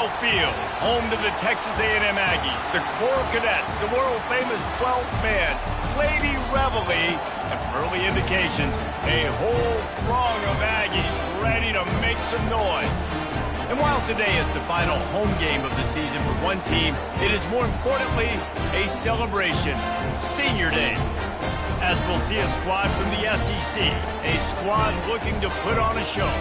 Lambeau Field, home to the Texas A&M Aggies, the Corps of Cadets, the world-famous 12th man, Lady Reveille, and from early indications, a whole throng of Aggies ready to make some noise. And while today is the final home game of the season for one team, it is more importantly a celebration, Senior Day. As we'll see a squad from the SEC, a squad looking to put on a show,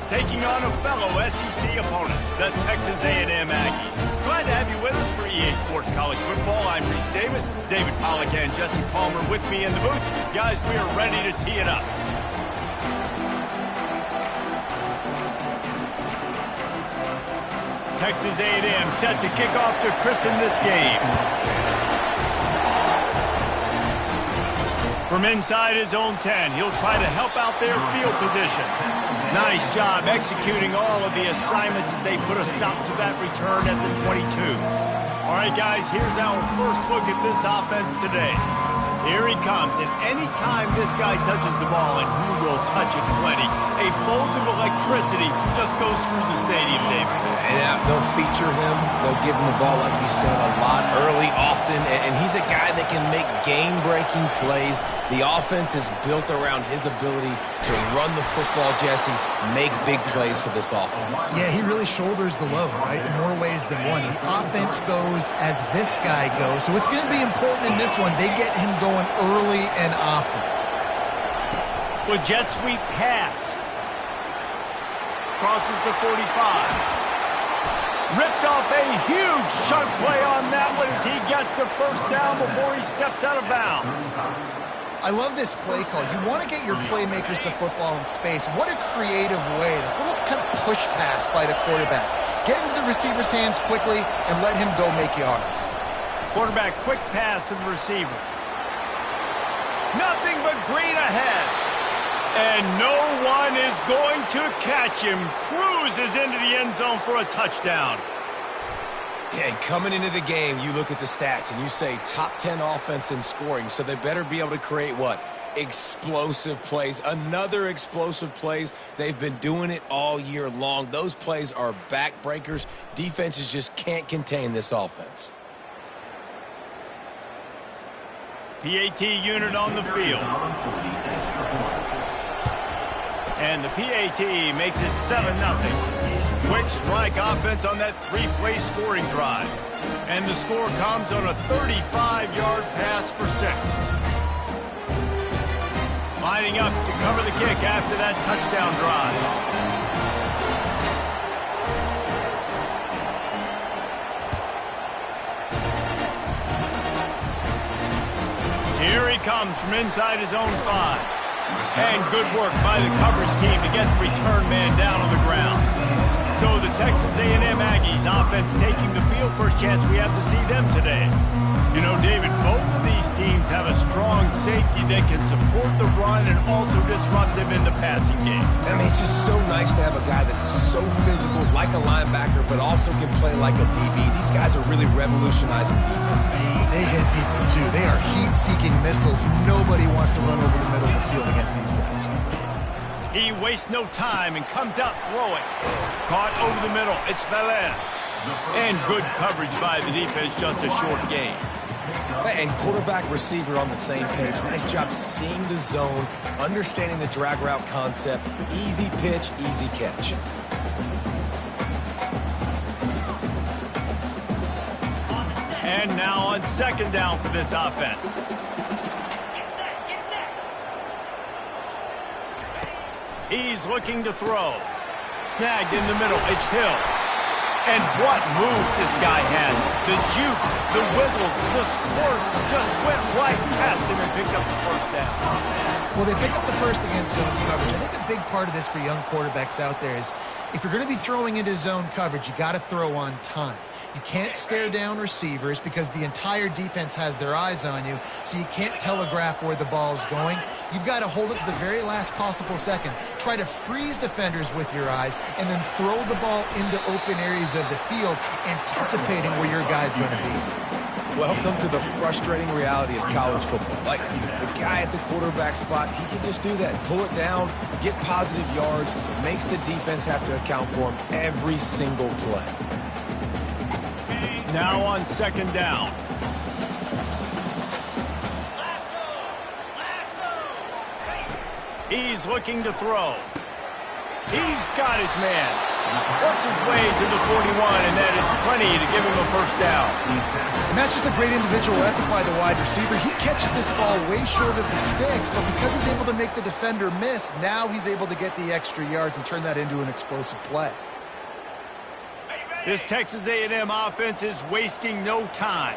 taking on a fellow SEC opponent, the Texas A&M Aggies. Glad to have you with us for EA Sports College Football. I'm Reese Davis, David Pollack and Jesse Palmer with me in the booth. Guys, we are ready to tee it up. Texas A&M set to kick off to christen this game. From inside his own 10, he'll try to help out their field position. Nice job executing all of the assignments as they put a stop to that return at the 22. All right, guys, here's our first look at this offense today. Here he comes, and any time this guy touches the ball, and he will touch it plenty, a bolt of electricity just goes through the stadium, David. And they'll feature him. They'll give him the ball, like you said, a lot, early, often, and he's a guy that can make game-breaking plays. The offense is built around his ability to run the football, Jesse, make big plays for this offense. Yeah, he really shoulders the load, right, in more ways than one. The offense goes as this guy goes, so it's going to be important in this one. They get him going early and often. With jet sweep pass. Crosses the 45. Ripped off a huge chunk play on that one as he gets the first down before he steps out of bounds. I love this play call. You want to get your playmakers to football in space. What a creative way. This little kind of push pass by the quarterback. Get into the receiver's hands quickly and let him go make yards. Quarterback quick pass to the receiver. Nothing but green ahead. And no one is going to catch him. Cruises into the end zone for a touchdown. Yeah, and coming into the game, you look at the stats and you say top 10 offense in scoring, so they better be able to create what? Explosive plays. Another explosive plays. They've been doing it all year long. Those plays are backbreakers. Defenses just can't contain this offense. PAT unit on the field. And the PAT makes it 7-0. Quick strike offense on that three-play scoring drive. And the score comes on a 35-yard pass for 6. Lining up to cover the kick after that touchdown drive. Here he comes from inside his own 5. And good work by the coverage team to get the return man down on the ground. So the Texas A&M Aggies offense taking the field. First chance we have to see them today. You know, David, both of these teams have a strong safety that can support the run and also disrupt him in the passing game. I mean, it's just so nice to have a guy that's so physical, like a linebacker, but also can play like a DB. These guys are really revolutionizing defenses. They hit people, too. They are heat-seeking missiles. Nobody wants to run over the middle of the field against these guys. He wastes no time and comes out throwing. Caught over the middle. It's Velez. And good coverage by the defense, just a short gain. And quarterback receiver on the same page. Nice job seeing the zone, understanding the drag route concept. Easy pitch, easy catch. And now on second down for this offense. He's looking to throw. Snagged in the middle. It's Hill. And what moves this guy has. The jukes, the wiggles, the squirts just went right past him and picked up the first down. Well, they pick up the first against zone coverage. I think a big part of this for young quarterbacks out there is if you're going to be throwing into zone coverage, you got to throw on time. You can't stare down receivers because the entire defense has their eyes on you, so you can't telegraph where the ball's going. You've got to hold it to the very last possible second. Try to freeze defenders with your eyes and then throw the ball into open areas of the field, anticipating where your guy's going to be. Welcome to the frustrating reality of college football. Like, the guy at the quarterback spot, he can just do that. Pull it down, get positive yards, makes the defense have to account for him every single play. Now on second down. He's looking to throw. He's got his man. Works his way to the 41, and that is plenty to give him a first down. And that's just a great individual effort by the wide receiver. He catches this ball way short of the sticks, but because he's able to make the defender miss, now he's able to get the extra yards and turn that into an explosive play. This Texas A&M offense is wasting no time.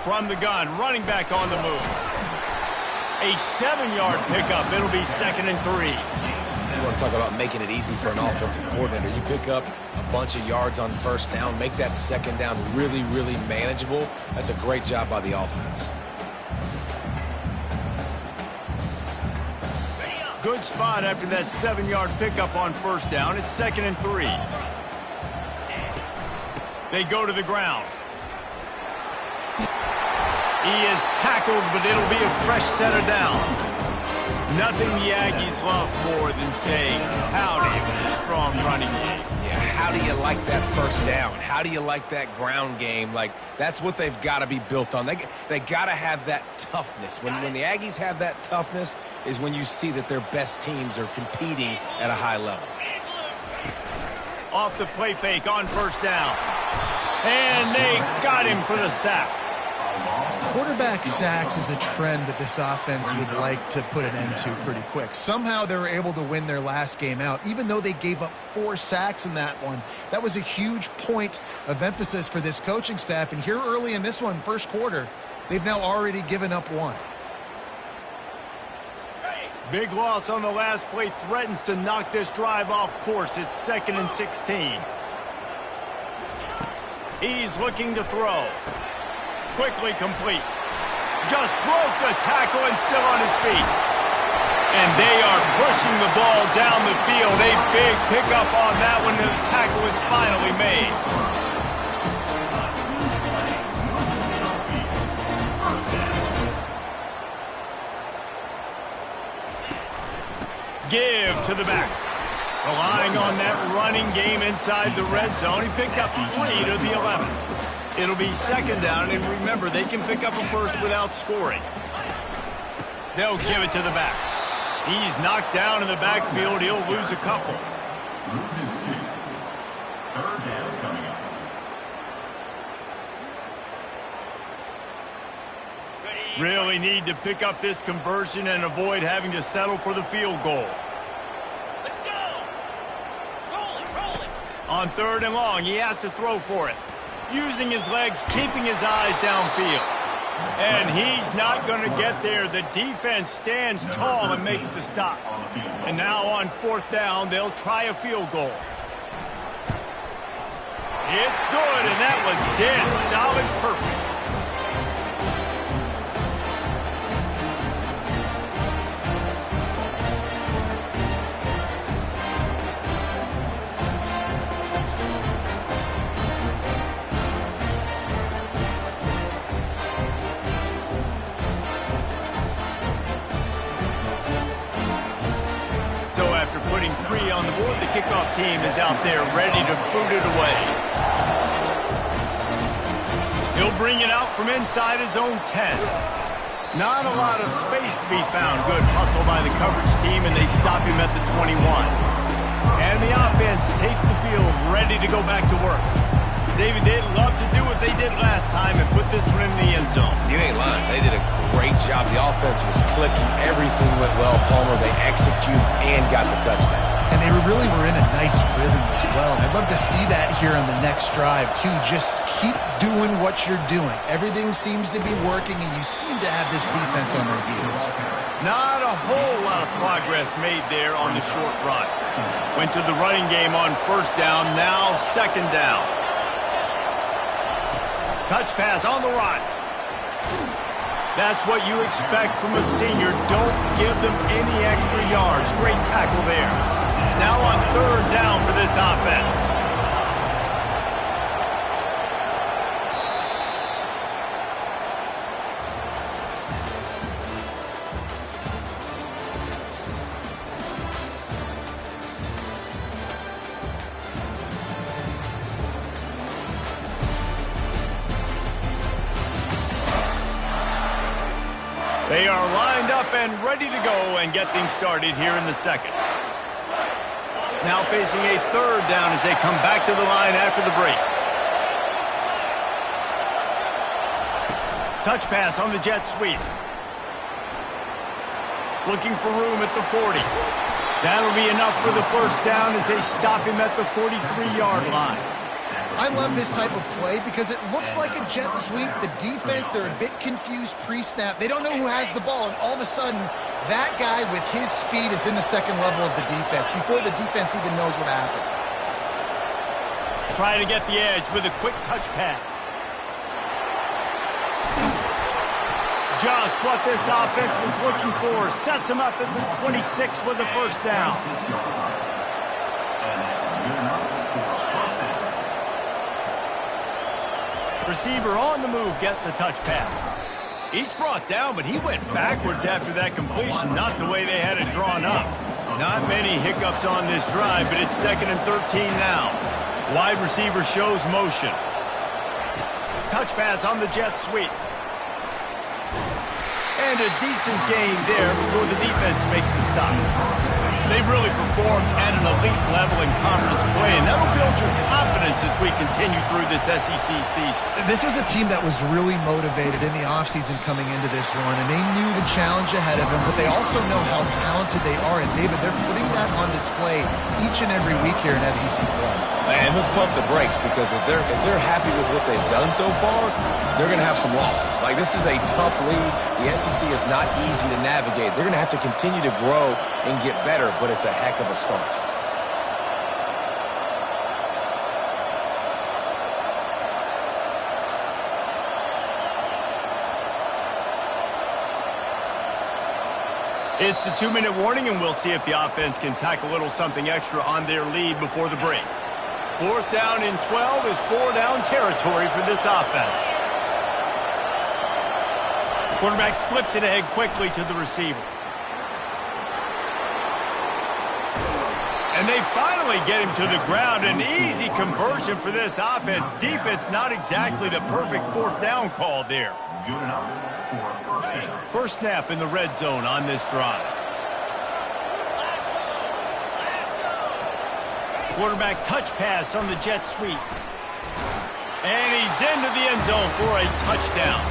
From the gun, running back on the move. A 7-yard pickup. It'll be 2nd and 3. You want to talk about making it easy for an offensive coordinator. You pick up a bunch of yards on first down, make that second down really, really manageable. That's a great job by the offense. Good spot after that 7-yard pickup on first down. It's 2nd and 3. They go to the ground. He is tackled, but it'll be a fresh set of downs. Nothing the Aggies love more than saying howdy with a strong running game. Yeah, how do you like that first down? How do you like that ground game? Like, that's what they've got to be built on. They got to have that toughness. When the Aggies have that toughness is when you see that their best teams are competing at a high level. Off the play fake on first down. And they got him for the sack. Quarterback sacks is a trend that this offense would like to put an end to pretty quick. Somehow they were able to win their last game out, even though they gave up 4 sacks in that one. That was a huge point of emphasis for this coaching staff. And here early in this one, first quarter, they've now already given up 1. Big loss on the last play threatens to knock this drive off course. It's 2nd and 16. He's looking to throw. Quickly complete. Just broke the tackle and still on his feet. And they are pushing the ball down the field. A big pickup on that one. The tackle is finally made. Give to the back. Relying on that running game inside the red zone. He picked up 3 to the 11. It'll be 2nd down, and remember, they can pick up a first without scoring. They'll give it to the back. He's knocked down in the backfield. He'll lose a couple. Really need to pick up this conversion and avoid having to settle for the field goal. Let's go! Roll it. On 3rd and long, he has to throw for it. Using his legs, keeping his eyes downfield. And he's not going to get there. The defense stands tall and makes the stop. And now on 4th down, they'll try a field goal. It's good, and that was dead solid perfect. Putting 3 on the board, the kickoff team is out there ready to boot it away. He'll bring it out from inside his own 10. Not a lot of space to be found. Good hustle by the coverage team, and they stop him at the 21. And the offense takes the field ready to go back to work. David, they'd love to do what they did last time and put this one in the end zone. You ain't lying. They did a great job. The offense was clicking. Everything went well, Palmer. They executed and got the touchdown. And they really were in a nice rhythm as well. And I'd love to see that here on the next drive, too. Just keep doing what you're doing. Everything seems to be working, and you seem to have this defense on their heels. Not a whole lot of progress made there on the short run. Went to the running game on 1st down, now 2nd down. Touch pass on the run. That's what you expect from a senior. Don't give them any extra yards. Great tackle there. Now on 3rd down for this offense. They are lined up and ready to go and get things started here in the second. Now facing a third down as they come back to the line after the break. Touch pass on the jet sweep. Looking for room at the 40. That'll be enough for the first down as they stop him at the 43-yard line. I love this type of play because it looks like a jet sweep. The defense, they're a bit confused pre-snap. They don't know who has the ball, and all of a sudden, that guy with his speed is in the second level of the defense before the defense even knows what happened. Trying to get the edge with a quick touch pass. Just what this offense was looking for. Sets him up at the 26 with the first down. Receiver on the move gets the touch pass. Each brought down, but he went backwards after that completion, not the way they had it drawn up. Not many hiccups on this drive, but it's 2nd and 13 now. Wide receiver shows motion. Touch pass on the jet sweep. And a decent gain there before the defense makes the stop. They've really performed at an elite level in conference play, and that'll build your confidence as we continue through this SEC season. This was a team that was really motivated in the offseason coming into this one, and they knew the challenge ahead of them, but they also know how talented they are. And, David, they're putting that on display each and every week here in SEC play. And let's pump the brakes, because if they're happy with what they've done so far, they're going to have some losses. Like, this is a tough league. The SEC is not easy to navigate. They're going to have to continue to grow and get better, but it's a heck of a start. It's the 2-minute warning, and we'll see if the offense can tack a little something extra on their lead before the break. 4th down and 12 is 4-down territory for this offense. Quarterback flips it ahead quickly to the receiver. And they finally get him to the ground. An easy conversion for this offense. Defense not exactly the perfect 4th down call there. First snap in the red zone on this drive. Quarterback touch pass on the jet sweep. And he's into the end zone for a touchdown.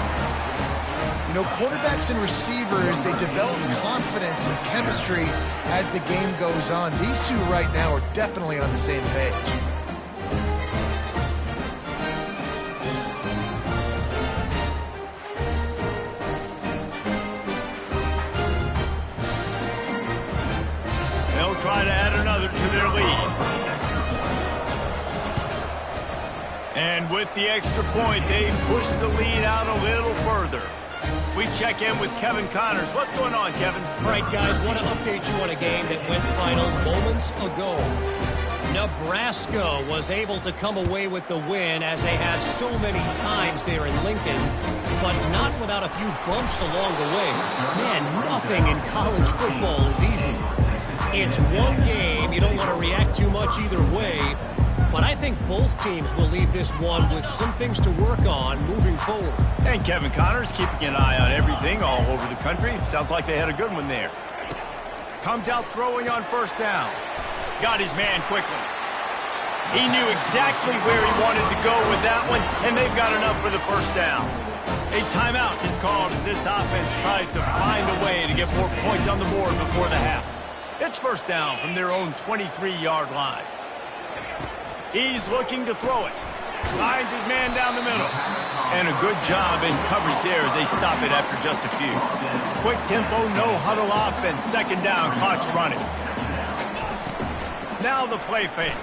You know, quarterbacks and receivers, they develop confidence and chemistry as the game goes on. These two right now are definitely on the same page. They'll try to add another to their lead. And with the extra point, they push the lead out a little further. We check in with Kevin Connors. What's going on, Kevin? All right, guys, want to update you on a game that went final moments ago. Nebraska was able to come away with the win, as they had so many times there in Lincoln, but not without a few bumps along the way. Man, nothing in college football is easy. It's one game. You don't want to react too much either way. But I think both teams will leave this one with some things to work on moving forward. And Kevin Connors keeping an eye on everything all over the country. Sounds like they had a good one there. Comes out throwing on first down. Got his man quickly. He knew exactly where he wanted to go with that one, and they've got enough for the first down. A timeout is called as this offense tries to find a way to get more points on the board before the half. It's first down from their own 23-yard line. He's looking to throw it. Finds his man down the middle. And a good job in coverage there as they stop it after just a few. Quick tempo, no huddle offense. Second down, clock's running. Now the play fake.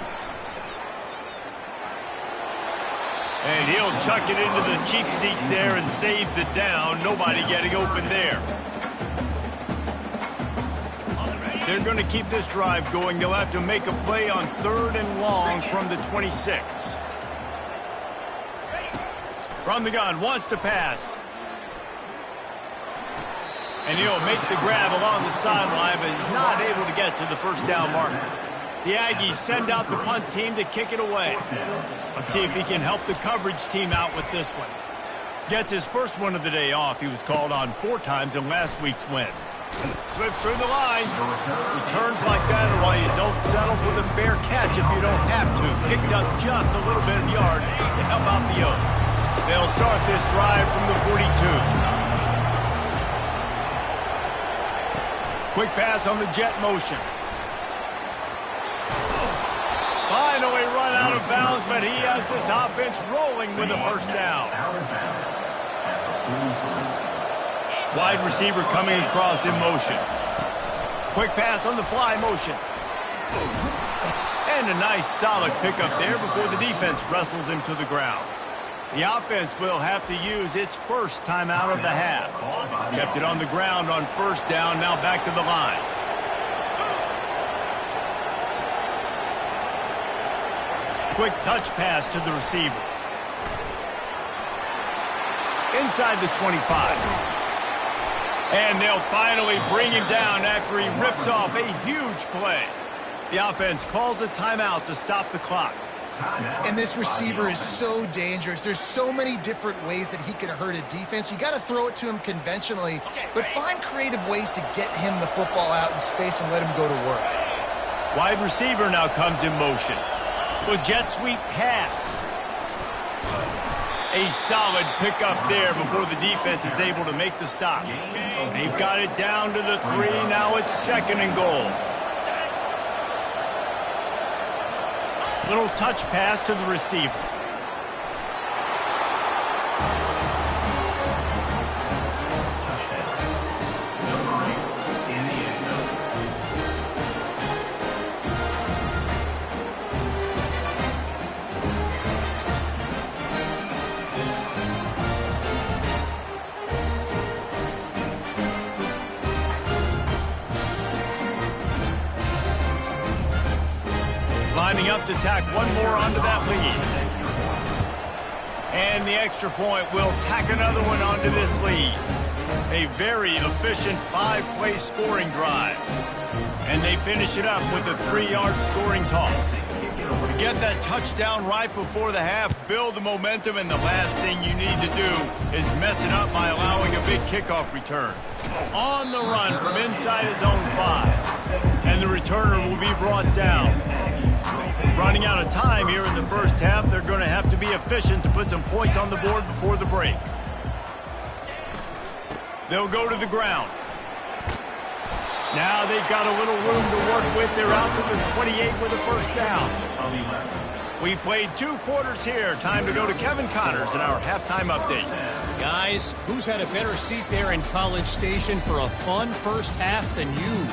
And he'll chuck it into the cheap seats there and save the down. Nobody getting open there. They're going to keep this drive going. They'll have to make a play on 3rd and long from the 26. From the gun, wants to pass. And he'll make the grab along the sideline, but he's not able to get to the first down marker. The Aggies send out the punt team to kick it away. Let's see if he can help the coverage team out with this one. Gets his first one of the day off. He was called on 4 times in last week's win. Slips through the line. Returns like that are why you don't settle for the fair catch if you don't have to. Picks up just a little bit of yards to help out the Oaks. They'll start this drive from the 42. Quick pass on the jet motion. Finally run out of bounds, but he has this offense rolling with a first down. Wide receiver coming across in motion. Quick pass on the fly motion. And a nice solid pickup there before the defense wrestles him to the ground. The offense will have to use its first timeout of the half. Kept it on the ground on first down, now back to the line. Quick touch pass to the receiver. Inside the 25. And they'll finally bring him down after he rips off a huge play. The offense calls a timeout to stop the clock. And this receiver is so dangerous. There's so many different ways that he can hurt a defense. You got to throw it to him conventionally, but find creative ways to get him the football out in space and let him go to work. Wide receiver now comes in motion. A jet sweep pass. A solid pickup there before the defense is able to make the stop. They've got it down to the 3. Now it's 2nd and goal. Little touch pass to the receiver. Lining up to tack one more onto that lead. And the extra point will tack another one onto this lead. A very efficient 5-play scoring drive. And they finish it up with a 3-yard scoring toss. To get that touchdown right before the half, build the momentum, and the last thing you need to do is mess it up by allowing a big kickoff return. On the run from inside his own 5. And the returner will be brought down. Running out of time here in the first half, they're going to have to be efficient to put some points on the board before the break. They'll go to the ground. Now they've got a little room to work with. They're out to the 28 with a first down. We've played 2 quarters here. Time to go to Kevin Connors in our halftime update. Guys, who's had a better seat there in College Station for a fun first half than you?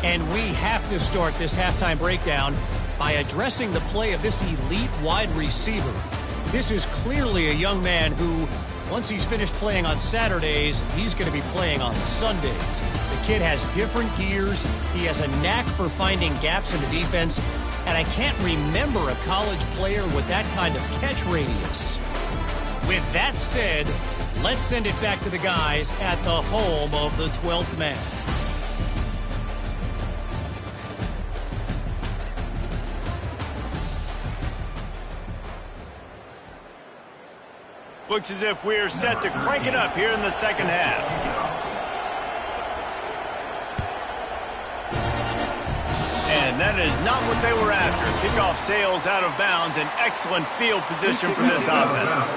And we have to start this halftime breakdown by addressing the play of this elite wide receiver. This is clearly a young man who, once he's finished playing on Saturdays, he's going to be playing on Sundays. The kid has different gears. He has a knack for finding gaps in the defense. And I can't remember a college player with that kind of catch radius. With that said, let's send it back to the guys at the home of the 12th man. Looks as if we're set to crank it up here in the second half. And that is not what they were after. Kickoff sails out of bounds. An excellent field position for this offense.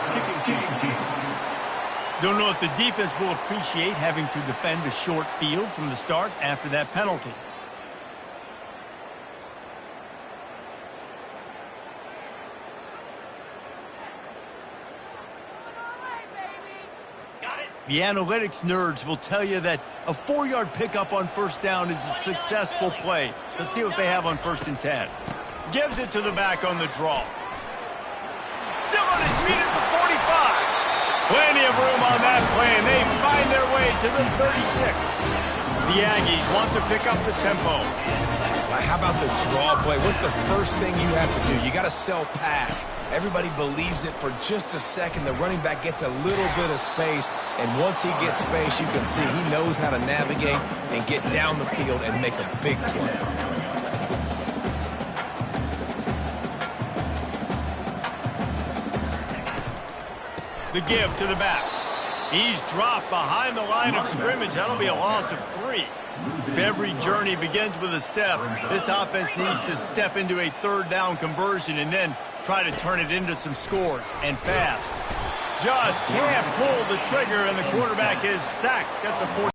Don't know if the defense will appreciate having to defend a short field from the start after that penalty. The analytics nerds will tell you that a 4-yard pickup on first down is a successful play. Let's see what they have on 1st and 10. Gives it to the back on the draw. Still on his feet at the 45. Plenty of room on that play, and they find their way to the 36. The Aggies want to pick up the tempo. How about the draw play? What's the first thing you have to do? You got to sell pass. Everybody believes it for just a second. The running back gets a little bit of space, and once he gets space, you can see he knows how to navigate and get down the field and make a big play. The give to the back. He's dropped behind the line of scrimmage. That'll be a loss of 3. If every journey begins with a step, this offense needs to step into a third down conversion and then try to turn it into some scores, and fast. Just can't pull the trigger, and the quarterback is sacked at the 40.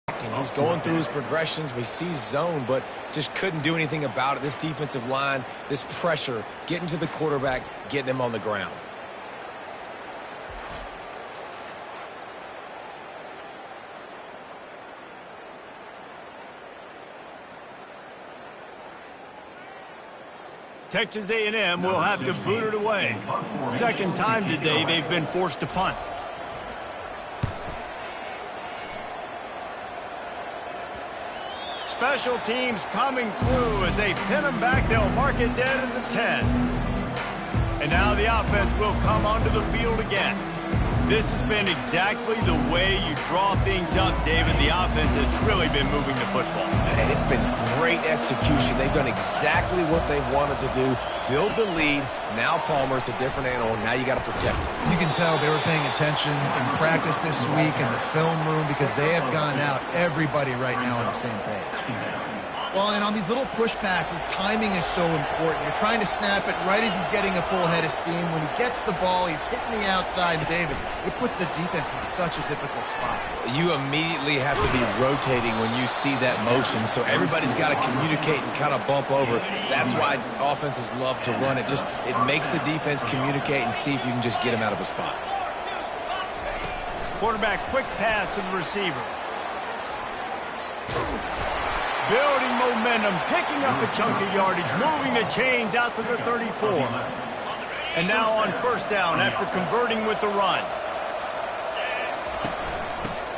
And he's going through his progressions. We see zone, but just couldn't do anything about it. This defensive line, this pressure, getting to the quarterback, getting him on the ground. Texas A&M will have to boot it away. Second time today they've been forced to punt. Special teams coming through as they pin them back. They'll mark it dead at the 10. And now the offense will come onto the field again. This has been exactly the way you draw things up, David. The offense has really been moving the football. And it's been great execution. They've done exactly what they've wanted to do. Build the lead. Now Palmer's a different animal. Now you got to protect him. You can tell they were paying attention in practice this week in the film room because they have gone out, everybody right now on the same page. Well, and on these little push passes, timing is so important. You're trying to snap it right as he's getting a full head of steam. When he gets the ball, he's hitting the outside. And David, it puts the defense in such a difficult spot. You immediately have to be rotating when you see that motion, so everybody's got to communicate and kind of bump over. That's why offenses love to run it. It makes the defense communicate and see if you can just get him out of a spot. Quarterback quick pass to the receiver. Building momentum, picking up a chunk of yardage, moving the chains out to the 34. And now on first down after converting with the run.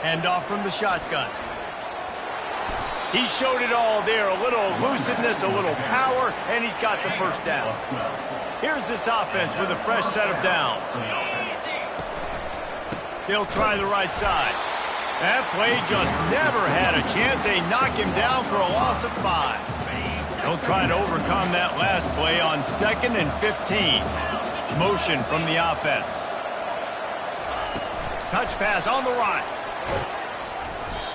Hand off from the shotgun. He showed it all there, a little elusiveness, a little power, and he's got the first down. Here's this offense with a fresh set of downs. They'll try the right side. That play just never had a chance. They knock him down for a loss of 5. They'll try to overcome that last play on 2nd and 15. Motion from the offense. Touch pass on the right.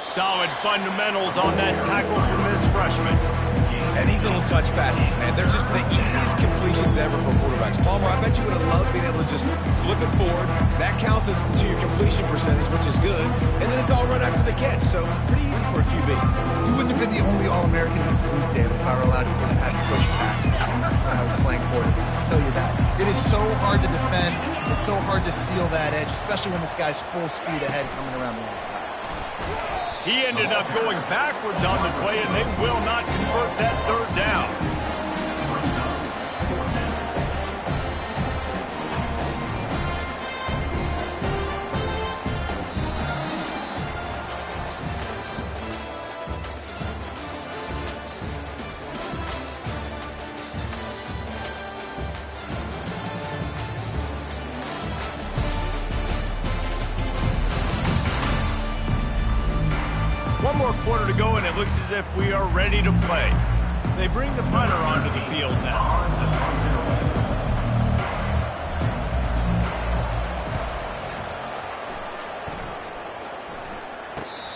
Solid fundamentals on that tackle from this freshman. And these little touch passes, man, they're just the easiest completions ever for quarterbacks. Palmer, I bet you would have loved being able to just flip it forward. That counts as to your completion percentage, which is good. And then it's all run after the catch, so pretty easy for a QB. You wouldn't have been the only All-American in this booth, David, if I were allowed to put had push passes when I was playing quarterback. I'll tell you that. It is so hard to defend. It's so hard to seal that edge, especially when this guy's full speed ahead coming around the outside. He ended up going backwards on the play, and they will not convert that third down. One more quarter to go, and it looks as if we are ready to play. They bring the punter onto the field now.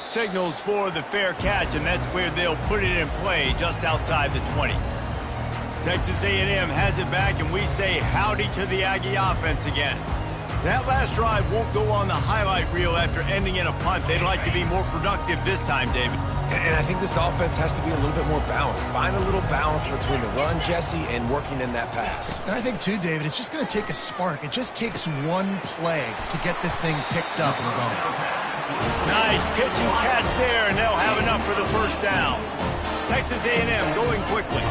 Signals for the fair catch, and that's where they'll put it in play, just outside the 20. Texas A&M has it back, and we say howdy to the Aggie offense again. That last drive won't go on the highlight reel after ending in a punt. They'd like to be more productive this time, David. And I think this offense has to be a little bit more balanced. Find a little balance between the run, Jesse, and working in that pass. And I think, too, David, it's just going to take a spark. It just takes one play to get this thing picked up and going. Nice pitch and catch there, and they'll have enough for the first down. Texas A&M going quickly.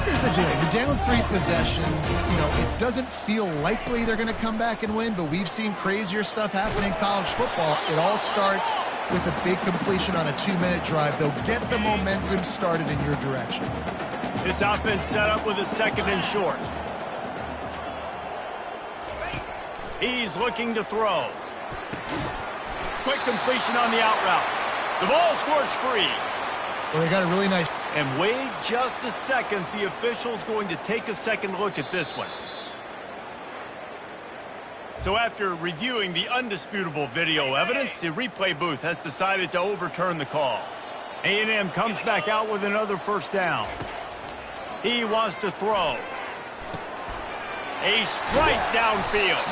Here's the deal. You're down 3 possessions. You know, it doesn't feel likely they're going to come back and win, but we've seen crazier stuff happen in college football. It all starts with a big completion on a 2-minute drive. They'll get the momentum started in your direction. This offense set up with a 2nd and short. He's looking to throw. Quick completion on the out route. The ball squirts free. Well, they got a really nice... And wait just a second. The official's going to take a second look at this one. So after reviewing the undisputable video evidence, the replay booth has decided to overturn the call. A&M comes back out with another first down. He wants to throw. A strike downfield.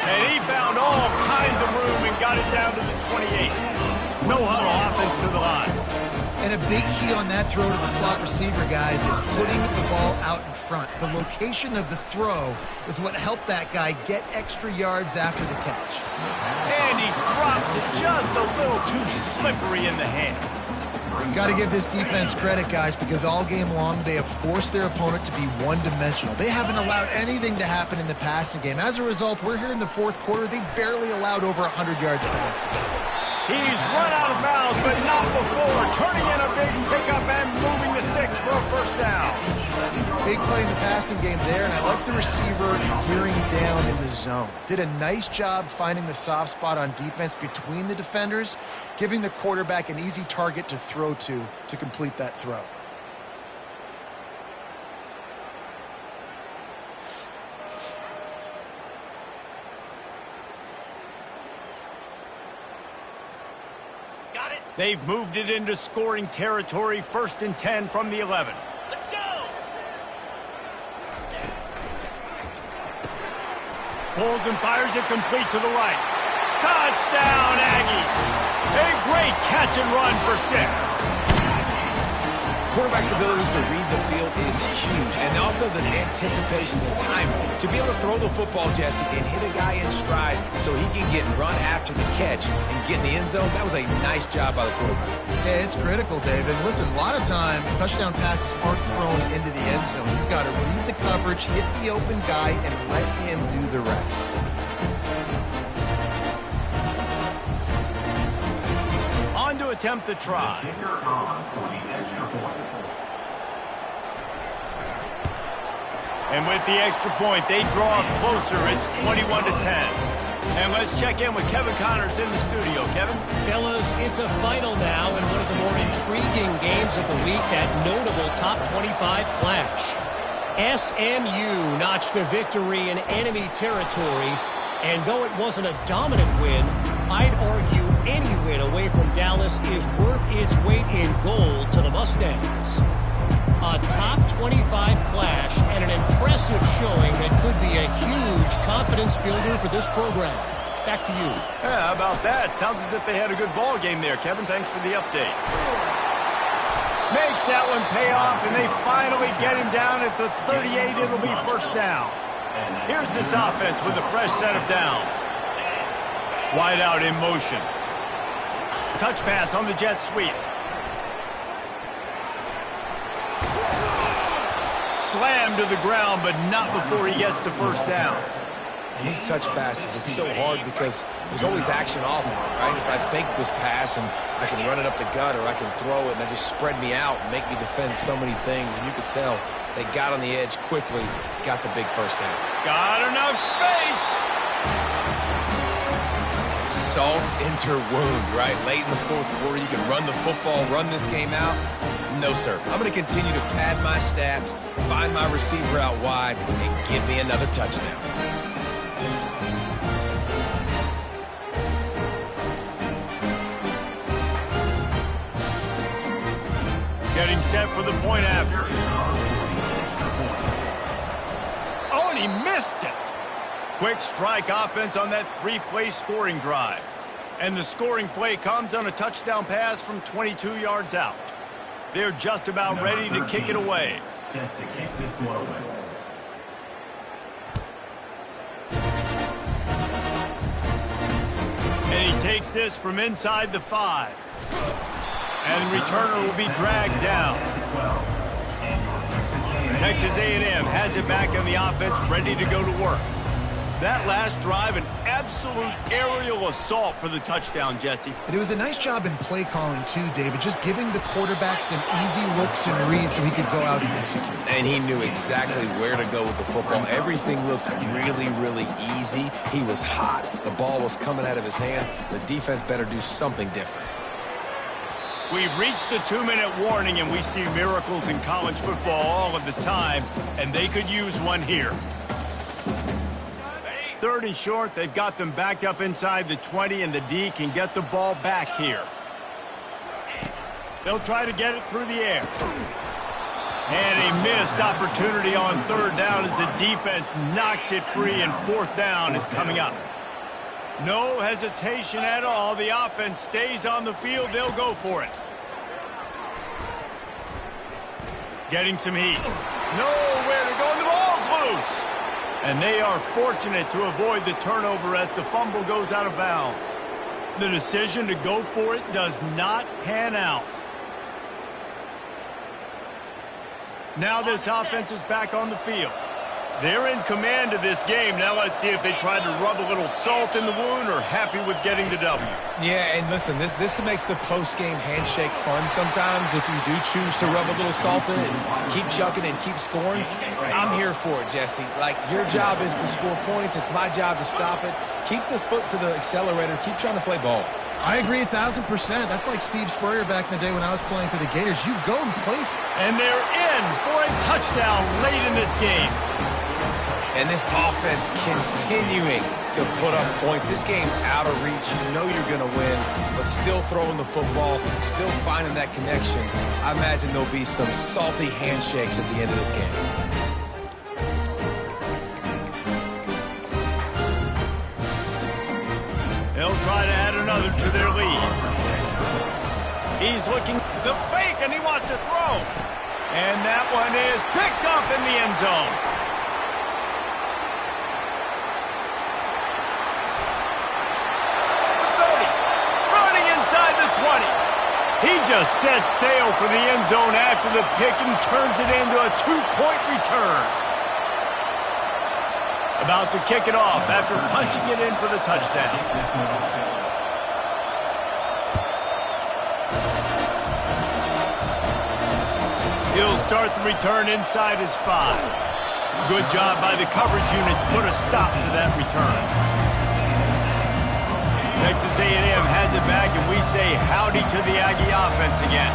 And he found all kinds of room and got it down to the 28. No huddle offense to the line. And a big key on that throw to the slot receiver, guys, is putting the ball out in front. The location of the throw is what helped that guy get extra yards after the catch. And he drops it just a little too slippery in the hands. You got to give this defense credit, guys, because all game long they have forced their opponent to be one-dimensional. They haven't allowed anything to happen in the passing game. As a result, we're here in the fourth quarter. They barely allowed over 100 yards passing. He's run out of bounds, but not before. Turning in a big pickup and moving the sticks for a first down. Big play in the passing game there, and I like the receiver gearing down in the zone. Did a nice job finding the soft spot on defense between the defenders, giving the quarterback an easy target to throw to complete that throw. They've moved it into scoring territory, 1st and 10 from the 11. Let's go! Pulls and fires it complete to the right. Touchdown, Aggie! A great catch and run for 6. Quarterback's abilities to read the field is huge, and also the anticipation, the timing. To be able to throw the football, Jesse, and hit a guy in stride so he can get run after the catch and get in the end zone, that was a nice job by the quarterback. Yeah, it's critical, David. Listen, a lot of times touchdown passes aren't thrown into the end zone. You've got to read the coverage, hit the open guy, and let him do the rest. On to attempt the try. And with the extra point, they draw closer. It's 21-10. And let's check in with Kevin Connors in the studio. Kevin? Fellas, it's a final now in one of the more intriguing games of the week, that notable top 25 clash. SMU notched a victory in enemy territory, and though it wasn't a dominant win, I'd argue any win away from Dallas is worth its weight in gold to the Mustangs. A top 25 clash and an impressive showing that could be a huge confidence builder for this program. Back to you. Yeah, how about that? Sounds as if they had a good ball game there, Kevin. Thanks for the update. Makes that one pay off, and they finally get him down at the 38. It'll be first down. Here's this offense with a fresh set of downs. Wide out in motion. Touch pass on the jet sweep. Slammed to the ground, but not before he gets the first down. And these touch passes, it's so hard because there's always action off of it, right? If I fake this pass and I can run it up the gut, or I can throw it and I just spread me out and make me defend so many things. And you could tell they got on the edge quickly, got the big first down. Got enough space. Salt into wound, right? Late in the fourth quarter, you can run the football, run this game out. No, sir. I'm going to continue to pad my stats, find my receiver out wide, and give me another touchdown. Getting set for the point after. Oh, and he missed it. Quick strike offense on that 3-play scoring drive. And the scoring play comes on a touchdown pass from 22 yards out. They're just about ready to kick it away. Set to kick this one away. And he takes this from inside the 5. And the returner will be dragged down. Texas A&M has it back on the offense, ready to go to work. That last drive, an absolute aerial assault for the touchdown, Jesse. And it was a nice job in play calling, too, David, just giving the quarterback some easy looks and reads so he could go out and execute. And he knew exactly where to go with the football. Everything looked really, really easy. He was hot. The ball was coming out of his hands. The defense better do something different. We've reached the 2-minute warning, and we see miracles in college football all of the time, and they could use one here. 3rd and short. They've got them backed up inside the 20, and the D can get the ball back here. They'll try to get it through the air. And a missed opportunity on 3rd down as the defense knocks it free, and 4th down is coming up. No hesitation at all. The offense stays on the field. They'll go for it. Getting some heat. Nowhere to go, and the ball's loose. And they are fortunate to avoid the turnover as the fumble goes out of bounds. The decision to go for it does not pan out. Now this offense is back on the field. They're in command of this game. Now let's see if they try to rub a little salt in the wound or happy with getting the W. Yeah, and listen, this makes the post-game handshake fun sometimes if you do choose to rub a little salt in it and keep chucking and keep scoring. I'm here for it, Jesse. Like, your job is to score points. It's my job to stop it. Keep the foot to the accelerator. Keep trying to play ball. I agree 1,000%. That's like Steve Spurrier back in the day when I was playing for the Gators. You go and play. And they're in for a touchdown late in this game. And this offense continuing to put up points. This game's out of reach. You know you're going to win, but still throwing the football, still finding that connection. I imagine there'll be some salty handshakes at the end of this game. They'll try to add another to their lead. He's looking the fake, and he wants to throw. And that one is picked up in the end zone. Inside the 20. He just sets sail for the end zone after the pick and turns it into a 2-point return. About to kick it off after punching it in for the touchdown. He'll start the return inside his 5. Good job by the coverage unit to put a stop to that return. Texas A&M has it back, and we say howdy to the Aggie offense again.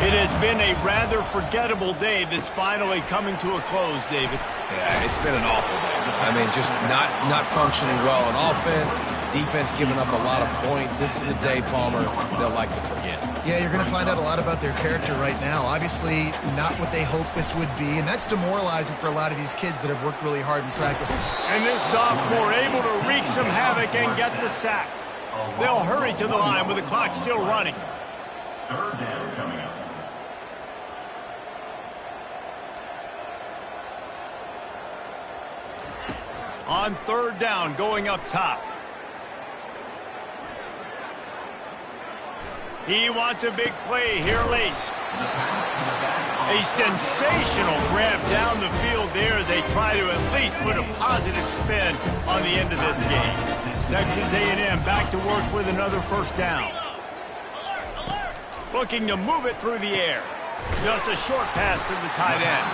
It has been a rather forgettable day that's finally coming to a close, David. Yeah, it's been an awful day. I mean, just not functioning well on offense, defense giving up a lot of points. This is a day, Palmer, they'll like to forget. Yeah, you're going to find out a lot about their character right now. Obviously, not what they hoped this would be, and that's demoralizing for a lot of these kids that have worked really hard in practice. And this sophomore able to wreak some havoc and get the sack. They'll hurry to the line with the clock still running. 3rd down coming up. On 3rd down, going up top. He wants a big play here late. A sensational grab down the field there as they try to at least put a positive spin on the end of this game. Texas A&M back to work with another 1st down. Looking to move it through the air. Just a short pass to the tight end.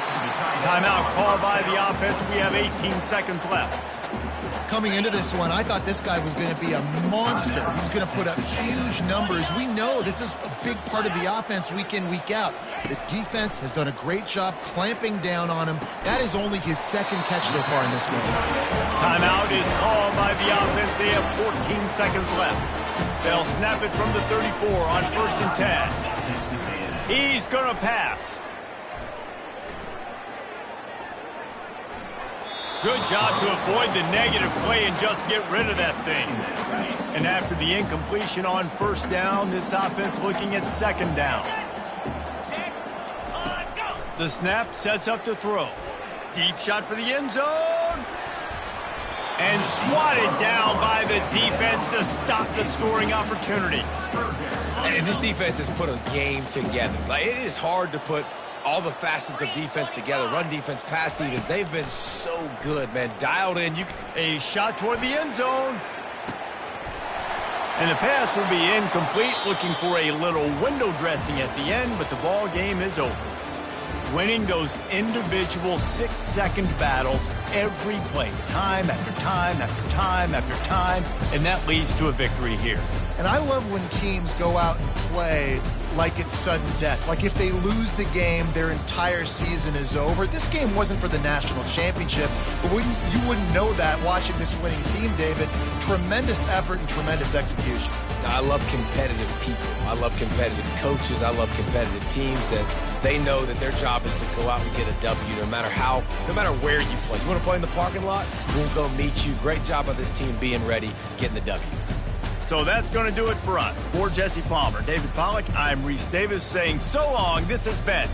Timeout called by the offense. We have 18 seconds left. Coming into this one, I thought this guy was going to be a monster. He was going to put up huge numbers. We know this is a big part of the offense week in, week out. The defense has done a great job clamping down on him. That is only his 2nd catch so far in this game. Timeout is called by the offense. They have 14 seconds left. They'll snap it from the 34 on 1st and 10. He's going to pass. Good job to avoid the negative play and just get rid of that thing. And after the incompletion on 1st down, this offense looking at 2nd down. The snap sets up to throw. Deep shot for the end zone. And swatted down by the defense to stop the scoring opportunity. And this defense has put a game together. Like, it is hard to put all the facets of defense together. Run defense, pass defense. They've been so good, man. Dialed in. A shot toward the end zone. And the pass will be incomplete. Looking for a little window dressing at the end, but the ball game is over. Winning those individual 6-second battles every play, time after time after time after time, and that leads to a victory here. And I love when teams go out and play like it's sudden death. Like if they lose the game, their entire season is over. This game wasn't for the national championship, but you wouldn't know that watching this winning team, David. Tremendous effort and tremendous execution. I love competitive people. I love competitive coaches. I love competitive teams that they know that their job is to go out and get a W no matter where you play. You want to play in the parking lot? We'll go meet you. Great job of this team being ready, getting the W. So that's going to do it for us. For Jesse Palmer, David Pollack, I'm Reese Davis saying so long. This has been